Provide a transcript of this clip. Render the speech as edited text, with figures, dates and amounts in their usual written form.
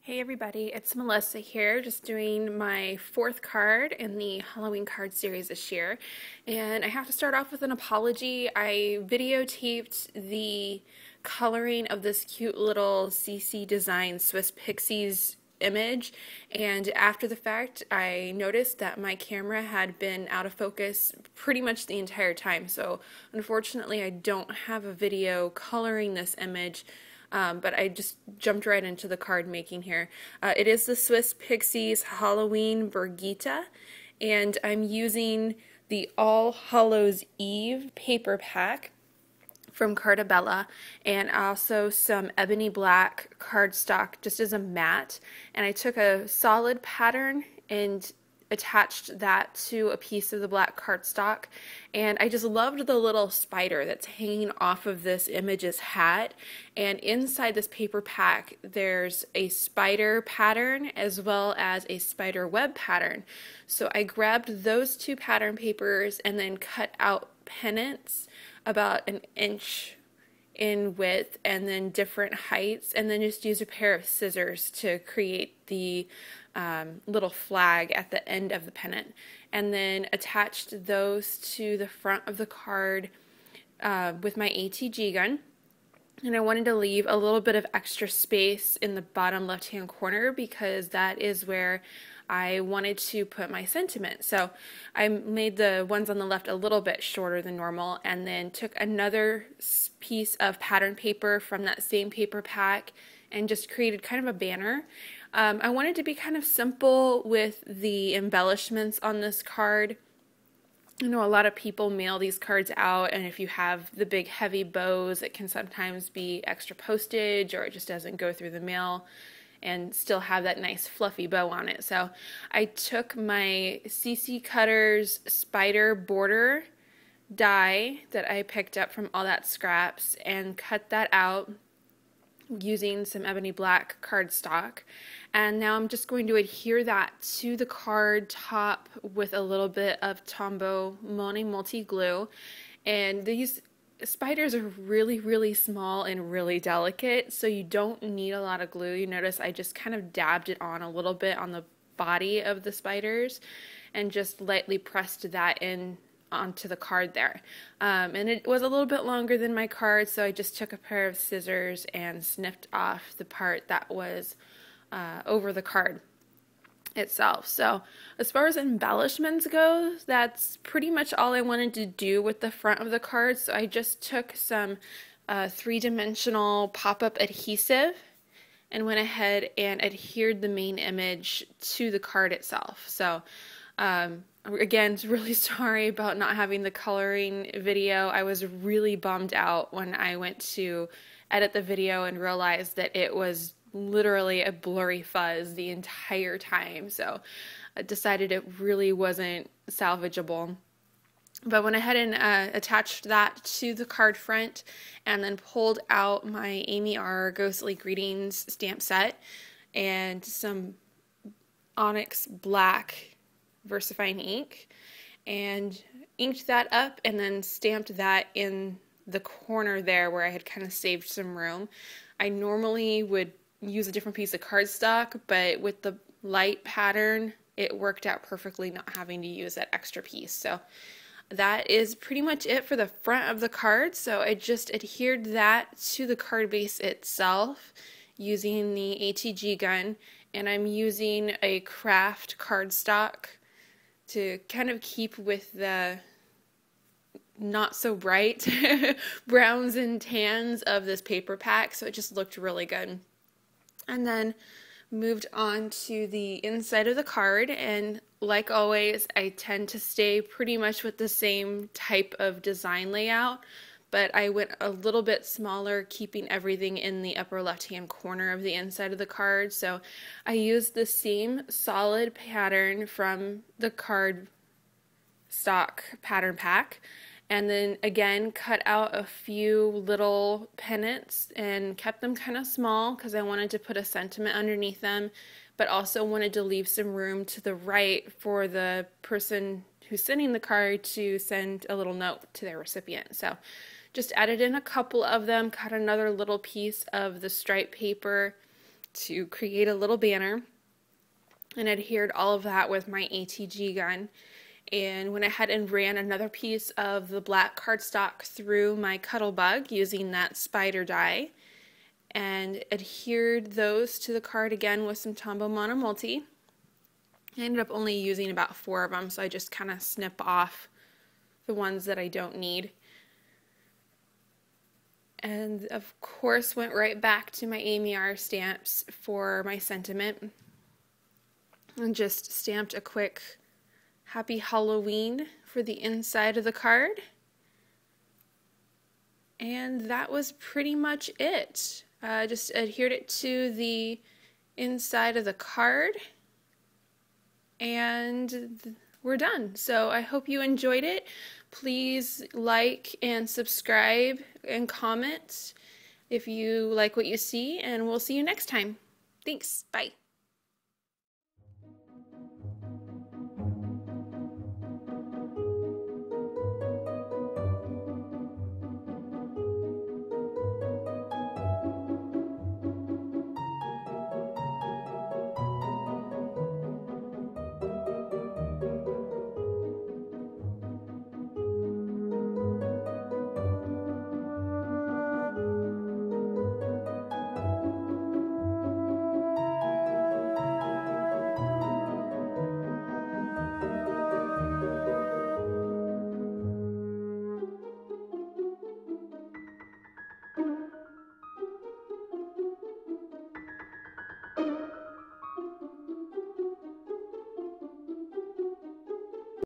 Hey everybody, it's Melissa here, just doing my fourth card in the Halloween card series this year. And I have to start off with an apology. I videotaped the coloring of this cute little CC Design Swiss Pixies image, and after the fact I noticed that my camera had been out of focus pretty much the entire time. So unfortunately I don't have a video coloring this image. But I just jumped right into the card making here. It is the Swiss Pixies Halloween Brigitte, and I'm using the All Hallows Eve paper pack from Cartabella, and also some ebony black cardstock just as a mat. And I took a solid pattern and attached that to a piece of the black cardstock, and I just loved the little spider that's hanging off of this image's hat. And inside this paper pack there's a spider pattern as well as a spider web pattern. So I grabbed those two pattern papers and then cut out pennants about an inch in width and then different heights, and then just use a pair of scissors to create the little flag at the end of the pennant, and then attached those to the front of the card with my ATG gun. And I wanted to leave a little bit of extra space in the bottom left-hand corner because that is where I wanted to put my sentiment. So I made the ones on the left a little bit shorter than normal, and then took another piece of pattern paper from that same paper pack and just created kind of a banner. I wanted to be kind of simple with the embellishments on this card. I know a lot of people mail these cards out, and if you have the big heavy bows, it can sometimes be extra postage, or it just doesn't go through the mail and still have that nice fluffy bow on it. So I took my CC Cutters spider border die that I picked up from all that scraps and cut that out using some ebony black cardstock, and now I'm just going to adhere that to the card top with a little bit of Tombow Monet Multi Glue. And these spiders are really small and really delicate, so you don't need a lot of glue. You notice I just kind of dabbed it on a little bit on the body of the spiders and just lightly pressed that in onto the card there. And it was a little bit longer than my card, so I just took a pair of scissors and snipped off the part that was over the card itself. So as far as embellishments go, that's pretty much all I wanted to do with the front of the card. So I just took some three-dimensional pop-up adhesive and went ahead and adhered the main image to the card itself. So again, really sorry about not having the coloring video. I was really bummed out when I went to edit the video and realized that it was literally a blurry fuzz the entire time. So I decided it really wasn't salvageable. But went ahead and attached that to the card front, and then pulled out my Amy R. Ghostly Greetings stamp set and some Onyx Black VersaFine ink, and inked that up and then stamped that in the corner there where I had kind of saved some room. I normally would use a different piece of cardstock, but with the light pattern it worked out perfectly not having to use that extra piece. So that is pretty much it for the front of the card. So I just adhered that to the card base itself using the ATG gun, and I'm using a craft cardstock to kind of keep with the not so bright browns and tans of this paper pack, so it just looked really good. And then moved on to the inside of the card, and like always I tend to stay pretty much with the same type of design layout, but I went a little bit smaller, keeping everything in the upper left-hand corner of the inside of the card. So I used the same solid pattern from the card stock pattern pack, and then again cut out a few little pennants and kept them kind of small because I wanted to put a sentiment underneath them, but also wanted to leave some room to the right for the person who's sending the card to send a little note to their recipient. So just added in a couple of them, cut another little piece of the stripe paper to create a little banner and adhered all of that with my ATG gun, and went ahead and ran another piece of the black cardstock through my Cuttlebug using that spider die and adhered those to the card again with some Tombow Mono Multi. I ended up only using about 4 of them, so I just kind of snip off the ones that I don't need. And of course went right back to my Amy R stamps for my sentiment and just stamped a quick Happy Halloween for the inside of the card. And that was pretty much it. Just adhered it to the inside of the card and we're done. So I hope you enjoyed it. Please like and subscribe and comment if you like what you see, and we'll see you next time. Thanks. Bye.